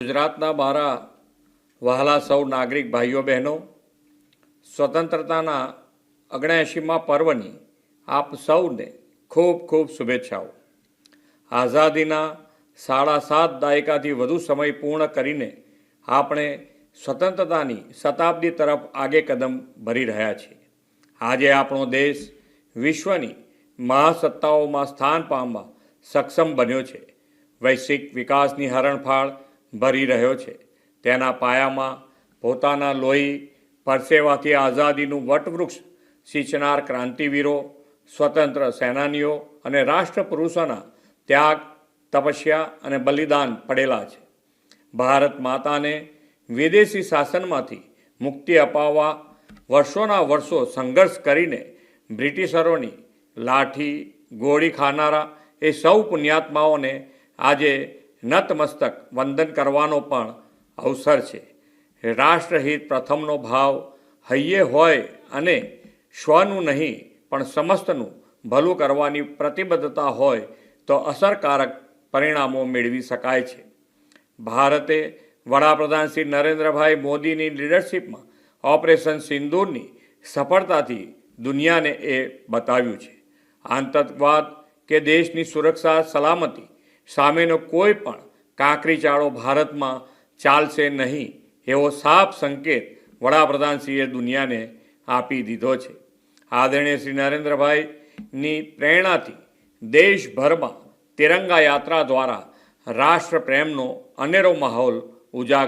ગુજરાતના મારા વહાલા સૌ નાગરિક ભાઈઓ બહેનો, સ્વતંત્રતાના 79મા પર્વની આપ સૌને ખૂબ ખૂબ શુભેચ્છાઓ। આઝાદીના 7.5 દાયકાથી વધુ સમય પૂર્ણ કરીને આપણે સ્વતંત્રતાની શતાબ્દી તરફ આગે કદમ ભરી રહ્યા છીએ। આજે આપણો દેશ વિશ્વની મહાસત્તાઓમાં સ્થાન પામવા સક્ષમ બન્યો છે, વૈશ્વિક વિકાસની હરણફાળ ભરી રહ્યો છે। તેના પાયામાં પોતાના લોહી પરસેવાથી આઝાદીનું વટવૃક્ષ સિંચનાર ક્રાંતિવીરો, સ્વતંત્ર સેનાનીઓ અને રાષ્ટ્રપુરુષોના ત્યાગ, તપસ્યા અને બલિદાન પડેલા છે। ભારત માતાને વિદેશી શાસનમાંથી મુક્તિ અપાવવા વર્ષોના વર્ષો સંઘર્ષ કરીને બ્રિટિશરોની લાઠી ગોળી ખાનારા એ સૌ પુણ્યાત્માઓને આજે નતમસ્તક વંદન કરવાનો પણ અવસર છે। રાષ્ટ્રહિત પ્રથમનો ભાવ હૈયે હોય અને સ્વનું નહીં પણ સમસ્તનું ભલું કરવાની પ્રતિબદ્ધતા હોય તો અસરકારક પરિણામો મેળવી શકાય છે। ભારતે વડાપ્રધાન શ્રી નરેન્દ્રભાઈ મોદીની લીડરશિપમાં ઓપરેશન સિંદૂરની સફળતાથી દુનિયાને એ બતાવ્યું છે। આતંકવાદ કે દેશની સુરક્ષા સલામતી સામેનો કોઈ પણ કાંકરીચાળો ભારતમાં ચાલશે નહીં એવો સાફ સંકેત વડાપ્રધાનશ્રીએ દુનિયાને આપી દીધો છે। આદરણીય શ્રી નરેન્દ્રભાઈની પ્રેરણાથી દેશભરમાં તિરંગા યાત્રા દ્વારા રાષ્ટ્રપ્રેમનો અનેરો માહોલ ઉજાગર